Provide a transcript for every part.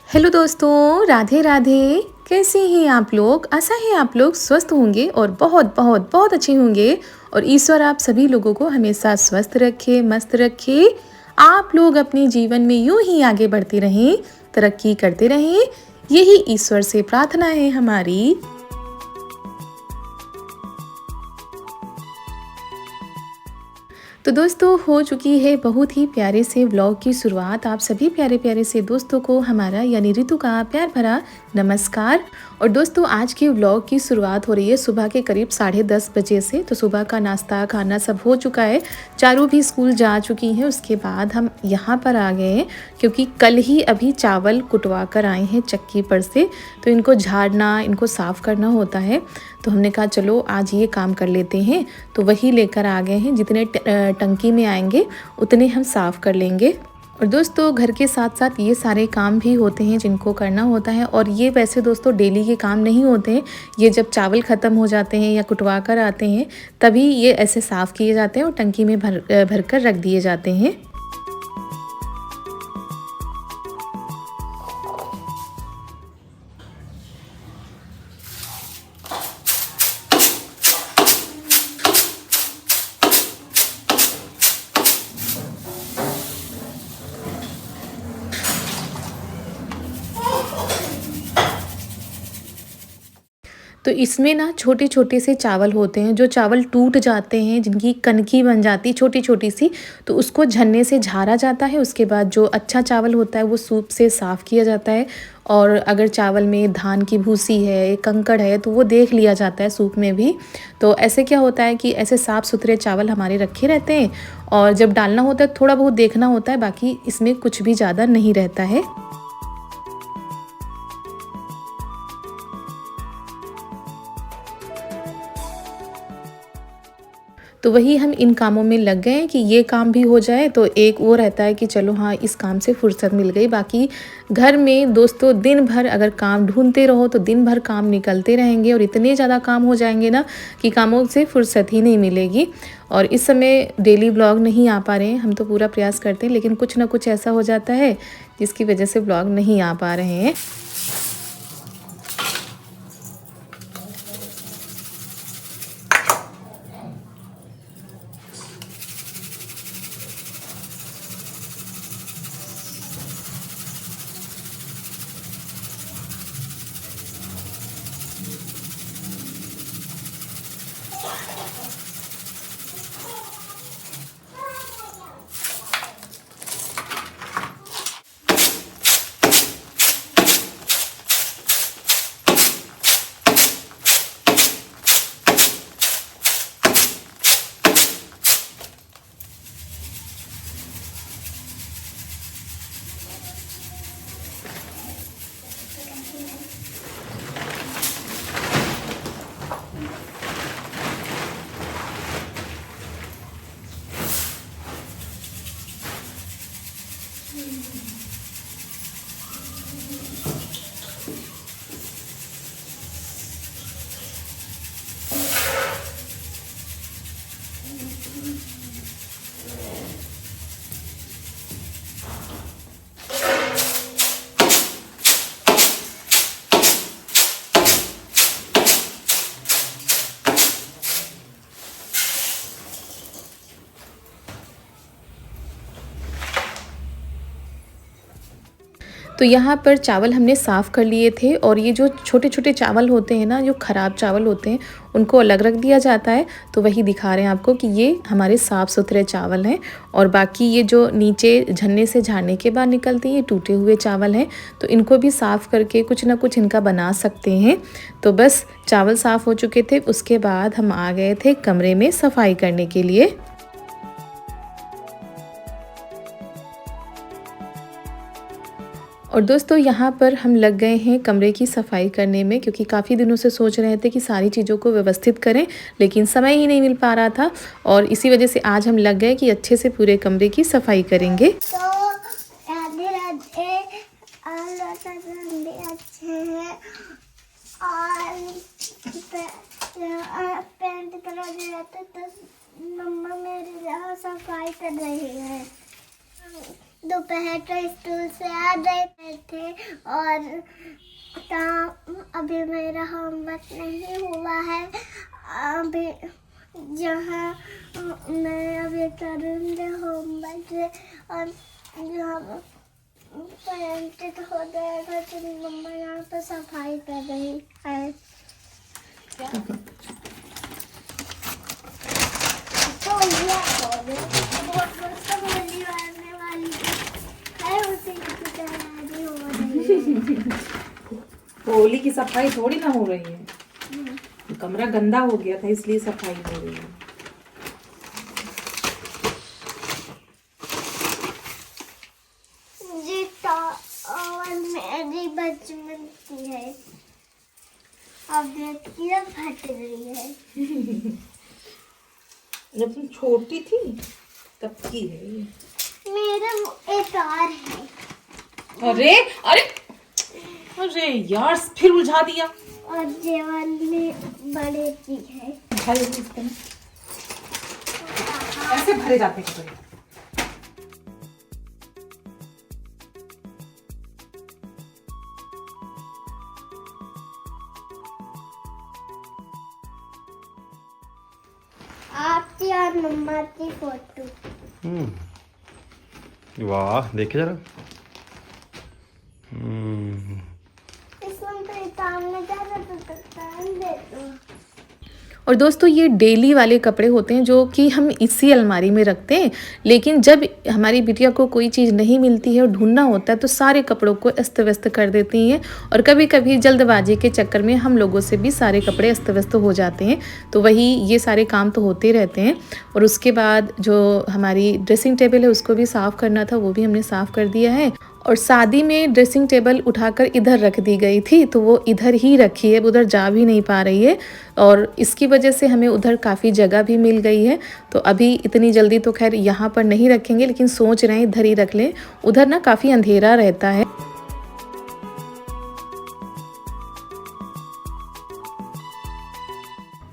Hello दोस्तों, राधे राधे। कैसे हैं आप लोग? आशा है आप लोग स्वस्थ होंगे और बहुत बहुत बहुत अच्छे होंगे। और ईश्वर आप सभी लोगों को हमेशा स्वस्थ रखे, मस्त रखे। आप लोग अपने जीवन में यूं ही आगे बढ़ते रहें, तरक्की करते रहें। यही ईश्वर से प्रार्थना है हमारी। तो दोस्तों, हो चुकी है बहुत ही प्यारे से व्लॉग की शुरुआत। आप सभी प्यारे प्यारे से दोस्तों को हमारा यानी ऋतु का प्यार भरा नमस्कार। और दोस्तों, आज की व्लॉग की शुरुआत हो रही है सुबह के करीब 10:30 बजे से। तो सुबह का नाश्ता खाना सब हो चुका है। चारों भी स्कूल जा चुकी हैं। उसके बाद हम यहाँ पर आ गए हैं क्योंकि कल ही अभी चावल कुटवा कर आए हैं चक्की पर से। तो इनको झाड़ना, इनको साफ़ करना होता है। तो हमने कहा चलो आज ये काम कर लेते हैं। तो वही लेकर आ गए हैं। जितने टंकी में आएंगे उतने हम साफ़ कर लेंगे। और दोस्तों, घर के साथ साथ ये सारे काम भी होते हैं जिनको करना होता है। और ये वैसे दोस्तों डेली के काम नहीं होते हैं। ये जब चावल ख़त्म हो जाते हैं या कुटवा कर आते हैं तभी ये ऐसे साफ़ किए जाते हैं और टंकी में भर कर रख दिए जाते हैं। तो इसमें ना छोटे छोटे से चावल होते हैं, जो चावल टूट जाते हैं, जिनकी कनकी बन जाती है छोटी छोटी सी। तो उसको झन्ने से झाड़ा जाता है। उसके बाद जो अच्छा चावल होता है वो सूप से साफ़ किया जाता है। और अगर चावल में धान की भूसी है, कंकड़ है, तो वो देख लिया जाता है सूप में भी। तो ऐसे क्या होता है कि ऐसे साफ़ सुथरे चावल हमारे रखे रहते हैं। और जब डालना होता है थोड़ा बहुत देखना होता है, बाकी इसमें कुछ भी ज़्यादा नहीं रहता है। तो वही हम इन कामों में लग गए हैं कि ये काम भी हो जाए। तो एक वो रहता है कि चलो हाँ, इस काम से फुर्सत मिल गई। बाकी घर में दोस्तों दिन भर अगर काम ढूंढते रहो तो दिन भर काम निकलते रहेंगे और इतने ज़्यादा काम हो जाएंगे ना कि कामों से फुर्सत ही नहीं मिलेगी। और इस समय डेली ब्लॉग नहीं आ पा रहे हैं। हम तो पूरा प्रयास करते हैं लेकिन कुछ ना कुछ ऐसा हो जाता है जिसकी वजह से ब्लॉग नहीं आ पा रहे हैं। तो यहाँ पर चावल हमने साफ़ कर लिए थे। और ये जो छोटे छोटे चावल होते हैं ना, जो ख़राब चावल होते हैं, उनको अलग रख दिया जाता है। तो वही दिखा रहे हैं आपको कि ये हमारे साफ़ सुथरे चावल हैं। और बाकी ये जो नीचे झन्ने से झाड़ने के बाद निकलते हैं, ये टूटे हुए चावल हैं। तो इनको भी साफ़ करके कुछ ना कुछ इनका बना सकते हैं। तो बस चावल साफ़ हो चुके थे। उसके बाद हम आ गए थे कमरे में सफाई करने के लिए। और दोस्तों, यहाँ पर हम लग गए हैं कमरे की सफाई करने में क्योंकि काफ़ी दिनों से सोच रहे थे कि सारी चीज़ों को व्यवस्थित करें, लेकिन समय ही नहीं मिल पा रहा था। और इसी वजह से आज हम लग गए कि अच्छे से पूरे कमरे की सफाई करेंगे। तो राधे राधे। और भी अच्छे हैं और पेंट करा दिया था तो मम्मा मेरे यहाँ सफाई कर रही है। दोपहर तो स्कूल से आ गए थे और अभी मेरा होमवर्क नहीं हुआ है। अभी जहाँ मैं अभी करूँगी होमवर्क और जहाँ पेरेंटेड हो जाएगा तो मम्मा यहाँ पर सफाई कर रही है। तो ये होली आने वाली है, उसी की तैयारी हो रही है। होली की सफाई थोड़ी ना हो रही है, कमरा गंदा हो गया था इसलिए सफाई हो रही है। जी और मेरी बचपन की है, अब देखिए फट रही है। जब तुम छोटी थी तब की है ये। मेरा एक और है। अरे अरे अरे यार फिर उलझा दिया। और जेवन में बड़े की है। भाई ऐसे भरे जाते हैं कपड़े। आपकी और मम्मा की फोटो। वाह देखे जरा। इसमें तो सामने जाना तो टाइम दे दो। और दोस्तों ये डेली वाले कपड़े होते हैं जो कि हम इसी अलमारी में रखते हैं, लेकिन जब हमारी बिटिया को कोई चीज़ नहीं मिलती है और ढूंढना होता है तो सारे कपड़ों को अस्त व्यस्त कर देती हैं। और कभी कभी जल्दबाजी के चक्कर में हम लोगों से भी सारे कपड़े अस्त व्यस्त हो जाते हैं। तो वही ये सारे काम तो होते रहते हैं। और उसके बाद जो हमारी ड्रेसिंग टेबल है उसको भी साफ़ करना था, वो भी हमने साफ़ कर दिया है। और शादी में ड्रेसिंग टेबल उठाकर इधर रख दी गई थी तो वो इधर ही रखी है, उधर जा भी नहीं पा रही है। और इसकी वजह से हमें उधर काफ़ी जगह भी मिल गई है। तो अभी इतनी जल्दी तो खैर यहाँ पर नहीं रखेंगे, लेकिन सोच रहे हैं इधर ही रख लें। उधर ना काफ़ी अंधेरा रहता है।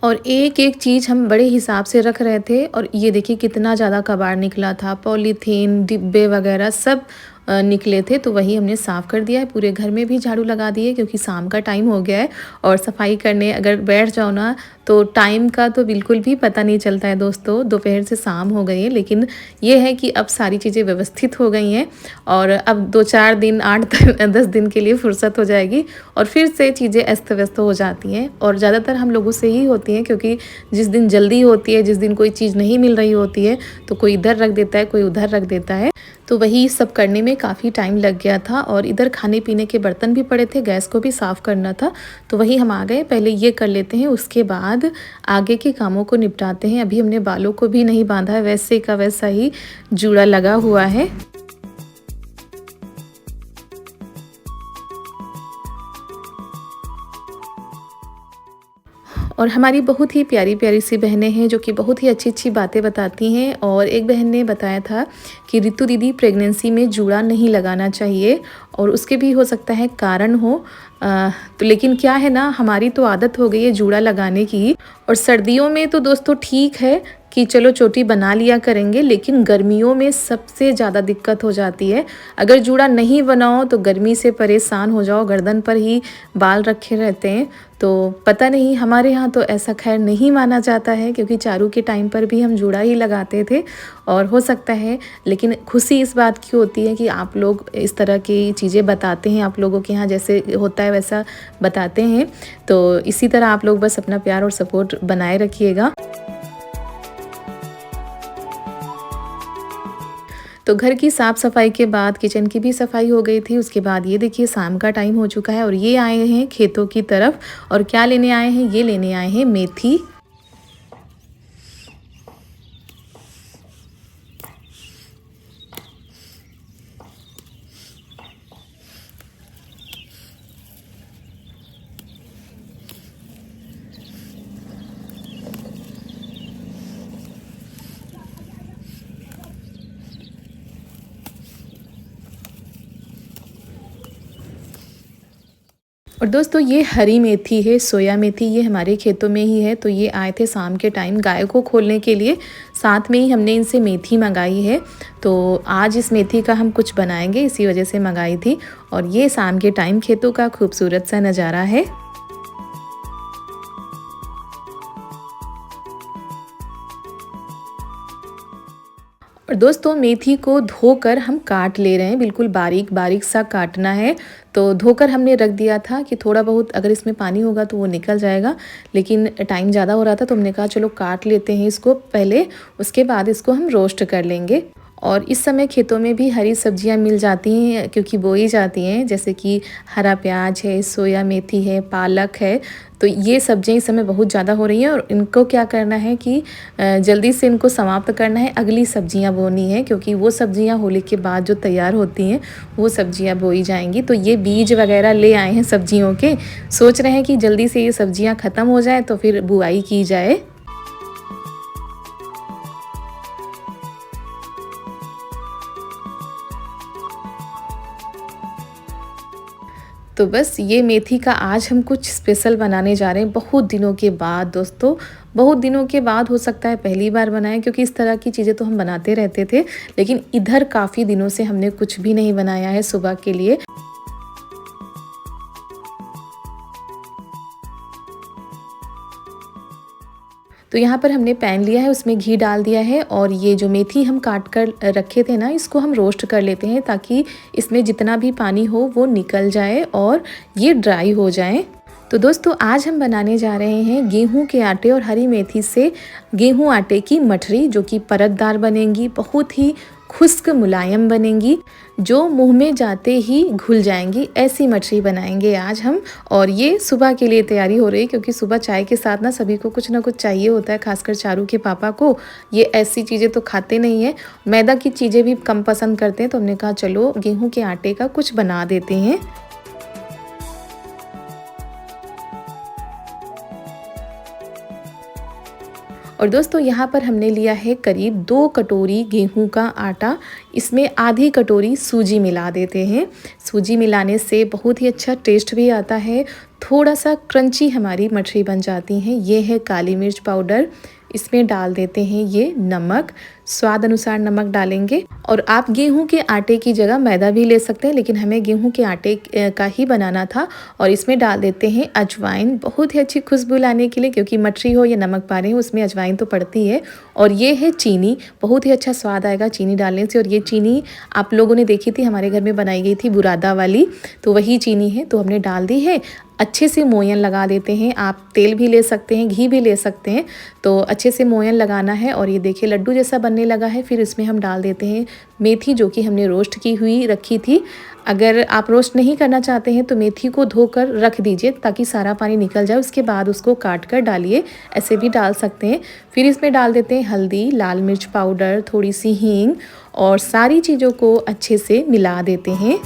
और एक एक चीज़ हम बड़े हिसाब से रख रहे थे। और ये देखिए कितना ज़्यादा कबाड़ निकला था, पॉलीथीन डिब्बे वगैरह सब निकले थे। तो वही हमने साफ़ कर दिया है। पूरे घर में भी झाड़ू लगा दिए क्योंकि शाम का टाइम हो गया है। और सफाई करने अगर बैठ जाओ ना तो टाइम का तो बिल्कुल भी पता नहीं चलता है दोस्तों, दोपहर से शाम हो गई है। लेकिन ये है कि अब सारी चीज़ें व्यवस्थित हो गई हैं और अब 2-4 दिन 8-10 दिन के लिए फुर्सत हो जाएगी और फिर से चीज़ें अस्त व्यस्त हो जाती हैं। और ज़्यादातर हम लोगों से ही होती हैं क्योंकि जिस दिन जल्दी होती है, जिस दिन कोई चीज़ नहीं मिल रही होती है तो कोई इधर रख देता है, कोई उधर रख देता है। तो वही सब करने में काफ़ी टाइम लग गया था। और इधर खाने पीने के बर्तन भी पड़े थे, गैस को भी साफ़ करना था। तो वही हम आ गए, पहले ये कर लेते हैं, उसके बाद आगे के कामों को निपटाते हैं। अभी हमने बालों को भी नहीं बांधा है, वैसे का वैसा ही जूड़ा लगा हुआ है। और हमारी बहुत ही प्यारी प्यारी सी बहनें हैं जो कि बहुत ही अच्छी अच्छी बातें बताती हैं। और एक बहन ने बताया था कि रितु दीदी प्रेगनेंसी में जूड़ा नहीं लगाना चाहिए और उसके भी हो सकता है कारण हो। तो लेकिन क्या है ना, हमारी तो आदत हो गई है जूड़ा लगाने की। और सर्दियों में तो दोस्तों ठीक है कि चलो चोटी बना लिया करेंगे, लेकिन गर्मियों में सबसे ज़्यादा दिक्कत हो जाती है। अगर जूड़ा नहीं बनाओ तो गर्मी से परेशान हो जाओ, गर्दन पर ही बाल रखे रहते हैं। तो पता नहीं, हमारे यहाँ तो ऐसा खैर नहीं माना जाता है क्योंकि चारू के टाइम पर भी हम जूड़ा ही लगाते थे। और हो सकता है, लेकिन खुशी इस बात की होती है कि आप लोग इस तरह की चीज़ें बताते हैं, आप लोगों के यहाँ जैसे होता है वैसा बताते हैं। तो इसी तरह आप लोग बस अपना प्यार और सपोर्ट बनाए रखिएगा। तो घर की साफ़ सफाई के बाद किचन की भी सफाई हो गई थी। उसके बाद ये देखिए शाम का टाइम हो चुका है और ये आए हैं खेतों की तरफ। और क्या लेने आए हैं, ये लेने आए हैं मेथी। और दोस्तों ये हरी मेथी है, सोया मेथी, ये हमारे खेतों में ही है। तो ये आए थे शाम के टाइम गाय को खोलने के लिए, साथ में ही हमने इनसे मेथी मंगाई है। तो आज इस मेथी का हम कुछ बनाएंगे, इसी वजह से मंगाई थी। और ये शाम के टाइम खेतों का खूबसूरत सा नज़ारा है। और दोस्तों मेथी को धोकर हम काट ले रहे हैं, बिल्कुल बारीक बारीक सा काटना है। तो धोकर हमने रख दिया था कि थोड़ा बहुत अगर इसमें पानी होगा तो वो निकल जाएगा, लेकिन टाइम ज़्यादा हो रहा था तो हमने कहा चलो काट लेते हैं इसको पहले, उसके बाद इसको हम रोस्ट कर लेंगे। और इस समय खेतों में भी हरी सब्जियां मिल जाती हैं क्योंकि बोई जाती हैं, जैसे कि हरा प्याज है, सोया मेथी है, पालक है। तो ये सब्जियां इस समय बहुत ज़्यादा हो रही हैं और इनको क्या करना है कि जल्दी से इनको समाप्त करना है, अगली सब्जियां बोनी है, क्योंकि वो सब्जियां होली के बाद जो तैयार होती हैं वो सब्जियां बोई जाएंगी। तो ये बीज वगैरह ले आए हैं सब्जियों के, सोच रहे हैं कि जल्दी से ये सब्जियाँ ख़त्म हो जाए तो फिर बुआई की जाए। तो बस ये मेथी का आज हम कुछ स्पेशल बनाने जा रहे हैं बहुत दिनों के बाद। दोस्तों बहुत दिनों के बाद, हो सकता है पहली बार बनाएं, क्योंकि इस तरह की चीज़ें तो हम बनाते रहते थे, लेकिन इधर काफ़ी दिनों से हमने कुछ भी नहीं बनाया है सुबह के लिए। तो यहाँ पर हमने पैन लिया है, उसमें घी डाल दिया है और ये जो मेथी हम काट कर रखे थे ना, इसको हम रोस्ट कर लेते हैं ताकि इसमें जितना भी पानी हो वो निकल जाए और ये ड्राई हो जाए। तो दोस्तों आज हम बनाने जा रहे हैं गेहूं के आटे और हरी मेथी से गेहूं आटे की मठरी, जो कि परतदार बनेंगी, बहुत ही खुश्क मुलायम बनेंगी, जो मुंह में जाते ही घुल जाएंगी। ऐसी मठरी बनाएंगे आज हम। और ये सुबह के लिए तैयारी हो रही है, क्योंकि सुबह चाय के साथ ना सभी को कुछ ना कुछ चाहिए होता है, खासकर चारू के पापा को। ये ऐसी चीज़ें तो खाते नहीं हैं, मैदा की चीज़ें भी कम पसंद करते हैं। तो हमने कहा चलो गेहूं के आटे का कुछ बना देते हैं। और दोस्तों यहाँ पर हमने लिया है करीब 2 कटोरी गेहूं का आटा, इसमें आधी कटोरी सूजी मिला देते हैं। सूजी मिलाने से बहुत ही अच्छा टेस्ट भी आता है, थोड़ा सा क्रंची हमारी मठरी बन जाती हैं। ये है काली मिर्च पाउडर, इसमें डाल देते हैं ये नमक, स्वाद अनुसार नमक डालेंगे। और आप गेहूं के आटे की जगह मैदा भी ले सकते हैं, लेकिन हमें गेहूं के आटे का ही बनाना था। और इसमें डाल देते हैं अजवाइन, बहुत ही अच्छी खुशबू लाने के लिए, क्योंकि मठरी हो या नमक पारे हो उसमें अजवाइन तो पड़ती है। और ये है चीनी, बहुत ही अच्छा स्वाद आएगा चीनी डालने से। और ये चीनी आप लोगों ने देखी थी, हमारे घर में बनाई गई थी बुरादा वाली, तो वही चीनी है, तो हमने डाल दी है। अच्छे से मोयन लगा देते हैं, आप तेल भी ले सकते हैं, घी भी ले सकते हैं। तो अच्छे से मोयन लगाना है और ये देखिए लड्डू जैसा बनने लगा है। फिर इसमें हम डाल देते हैं मेथी, जो कि हमने रोस्ट की हुई रखी थी। अगर आप रोस्ट नहीं करना चाहते हैं तो मेथी को धोकर रख दीजिए ताकि सारा पानी निकल जाए, उसके बाद उसको काट कर डालिए, ऐसे भी डाल सकते हैं। फिर इसमें डाल देते हैं हल्दी, लाल मिर्च पाउडर, थोड़ी सी हींग और सारी चीज़ों को अच्छे से मिला देते हैं।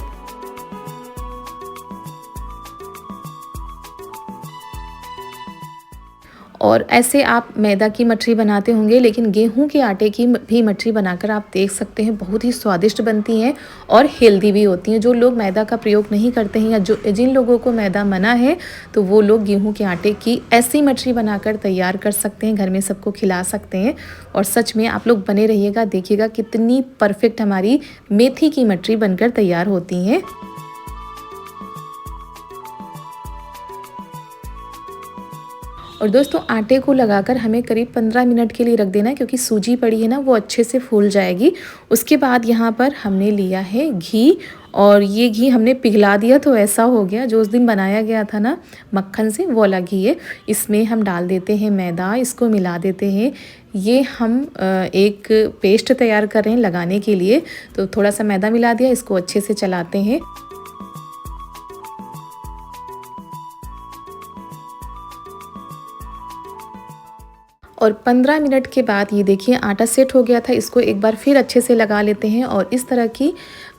और ऐसे आप मैदा की मठरी बनाते होंगे, लेकिन गेहूं के आटे की भी मठरी बनाकर आप देख सकते हैं, बहुत ही स्वादिष्ट बनती हैं और हेल्दी भी होती हैं। जो लोग मैदा का प्रयोग नहीं करते हैं या जिन लोगों को मैदा मना है, तो वो लोग गेहूं के आटे की ऐसी मठरी बनाकर तैयार कर सकते हैं, घर में सबको खिला सकते हैं। और सच में आप लोग बने रहिएगा, देखिएगा कितनी परफेक्ट हमारी मेथी की मठरी बनकर तैयार होती हैं। और दोस्तों आटे को लगाकर हमें करीब 15 मिनट के लिए रख देना है, क्योंकि सूजी पड़ी है ना, वो अच्छे से फूल जाएगी। उसके बाद यहाँ पर हमने लिया है घी, और ये घी हमने पिघला दिया तो ऐसा हो गया, जो उस दिन बनाया गया था ना मक्खन से, वो वाला घी है। इसमें हम डाल देते हैं मैदा, इसको मिला देते हैं। ये हम एक पेस्ट तैयार कर रहे हैं लगाने के लिए, तो थोड़ा सा मैदा मिला दिया, इसको अच्छे से चलाते हैं। और 15 मिनट के बाद ये देखिए आटा सेट हो गया था, इसको एक बार फिर अच्छे से लगा लेते हैं और इस तरह की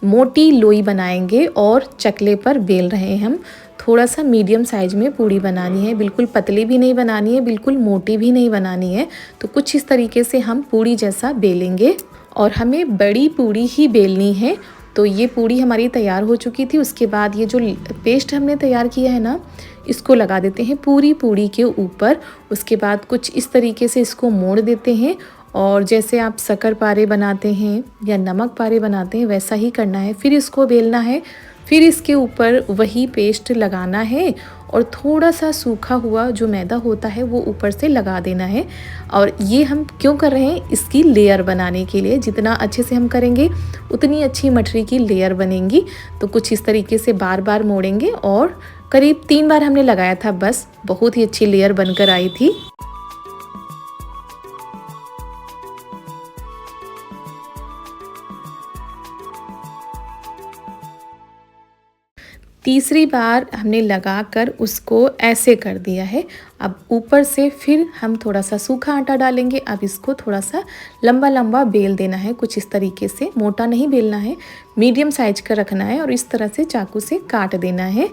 मोटी लोई बनाएंगे और चकले पर बेल रहे हैं हम। थोड़ा सा मीडियम साइज में पूड़ी बनानी है, बिल्कुल पतली भी नहीं बनानी है, बिल्कुल मोटी भी नहीं बनानी है। तो कुछ इस तरीके से हम पूड़ी जैसा बेलेंगे और हमें बड़ी पूड़ी ही बेलनी है तो ये पूड़ी हमारी तैयार हो चुकी थी। उसके बाद ये जो पेस्ट हमने तैयार किया है ना, इसको लगा देते हैं पूरी पूड़ी के ऊपर। उसके बाद कुछ इस तरीके से इसको मोड़ देते हैं और जैसे आप शक्कर पारे बनाते हैं या नमक पारे बनाते हैं वैसा ही करना है। फिर इसको बेलना है, फिर इसके ऊपर वही पेस्ट लगाना है और थोड़ा सा सूखा हुआ जो मैदा होता है वो ऊपर से लगा देना है। और ये हम क्यों कर रहे हैं, इसकी लेयर बनाने के लिए। जितना अच्छे से हम करेंगे उतनी अच्छी मठरी की लेयर बनेगी। तो कुछ इस तरीके से बार बार मोड़ेंगे और करीब 3 बार हमने लगाया था, बस बहुत ही अच्छी लेयर बनकर आई थी। तीसरी बार हमने लगाकर उसको ऐसे कर दिया है। अब ऊपर से फिर हम थोड़ा सा सूखा आटा डालेंगे। अब इसको थोड़ा सा लंबा लंबा बेल देना है, कुछ इस तरीके से। मोटा नहीं बेलना है, मीडियम साइज का रखना है और इस तरह से चाकू से काट देना है।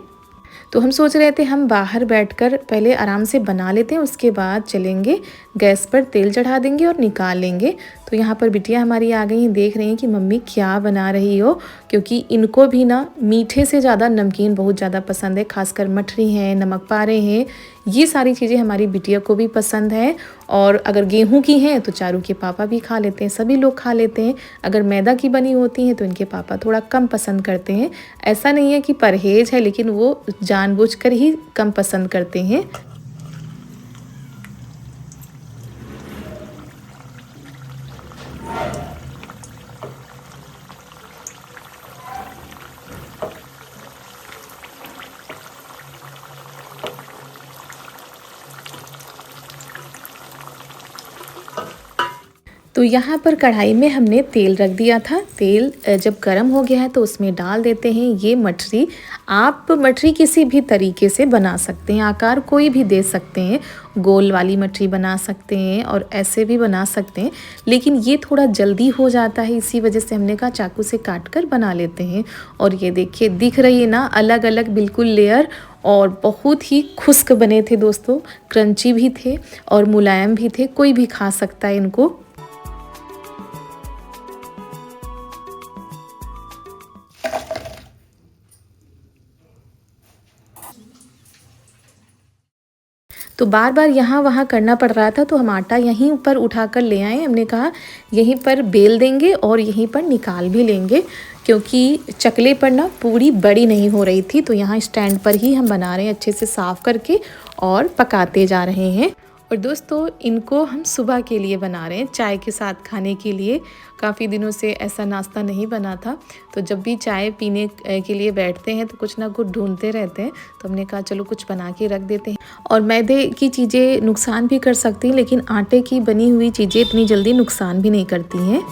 तो हम सोच रहे थे हम बाहर बैठकर पहले आराम से बना लेते हैं, उसके बाद चलेंगे गैस पर, तेल चढ़ा देंगे और निकाल लेंगे। तो यहाँ पर बिटिया हमारी आ गई हैं, देख रही हैं कि मम्मी क्या बना रही हो, क्योंकि इनको भी ना मीठे से ज़्यादा नमकीन बहुत ज़्यादा पसंद है। खासकर मठरी हैं, नमक पारे हैं, ये सारी चीज़ें हमारी बिटिया को भी पसंद है। और अगर गेहूं की हैं तो चारू के पापा भी खा लेते हैं, सभी लोग खा लेते हैं। अगर मैदा की बनी होती हैं तो इनके पापा थोड़ा कम पसंद करते हैं। ऐसा नहीं है कि परहेज है, लेकिन वो जानबूझकर ही कम पसंद करते हैं। तो यहाँ पर कढ़ाई में हमने तेल रख दिया था। तेल जब गर्म हो गया है तो उसमें डाल देते हैं ये मठरी। आप मठरी किसी भी तरीके से बना सकते हैं, आकार कोई भी दे सकते हैं। गोल वाली मठरी बना सकते हैं और ऐसे भी बना सकते हैं, लेकिन ये थोड़ा जल्दी हो जाता है, इसी वजह से हमने कहा चाकू से काट कर बना लेते हैं। और ये देखिए दिख रही है ना, अलग अलग बिल्कुल लेयर, और बहुत ही खुश्क बने थे दोस्तों, क्रंची भी थे और मुलायम भी थे, कोई भी खा सकता है इनको। तो बार बार यहाँ वहाँ करना पड़ रहा था, तो हम आटा यहीं पर उठाकर ले आए। हमने कहा यहीं पर बेल देंगे और यहीं पर निकाल भी लेंगे, क्योंकि चकले पर ना पूरी बड़ी नहीं हो रही थी। तो यहाँ स्टैंड पर ही हम बना रहे हैं, अच्छे से साफ़ करके और पकाते जा रहे हैं। और दोस्तों इनको हम सुबह के लिए बना रहे हैं, चाय के साथ खाने के लिए। काफ़ी दिनों से ऐसा नाश्ता नहीं बना था, तो जब भी चाय पीने के लिए बैठते हैं तो कुछ ना कुछ ढूंढते रहते हैं। तो हमने कहा चलो कुछ बना के रख देते हैं। और मैदे की चीज़ें नुकसान भी कर सकती हैं, लेकिन आटे की बनी हुई चीज़ें इतनी जल्दी नुकसान भी नहीं करती हैं।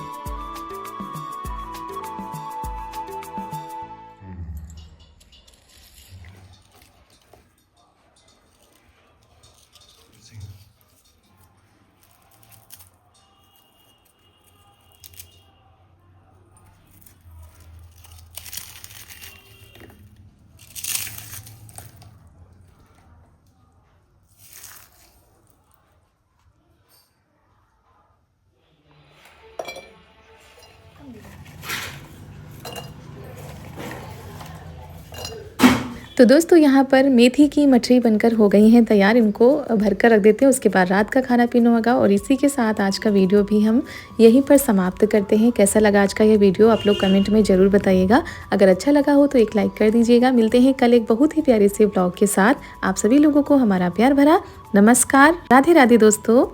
तो दोस्तों यहाँ पर मेथी की मठरी बनकर हो गई हैं तैयार। इनको भर कर रख देते हैं, उसके बाद रात का खाना पीना होगा। और इसी के साथ आज का वीडियो भी हम यहीं पर समाप्त करते हैं। कैसा लगा आज का ये वीडियो आप लोग कमेंट में ज़रूर बताइएगा। अगर अच्छा लगा हो तो एक लाइक कर दीजिएगा। मिलते हैं कल एक बहुत ही प्यारे से ब्लॉग के साथ। आप सभी लोगों को हमारा प्यार भरा नमस्कार। राधे राधे दोस्तों।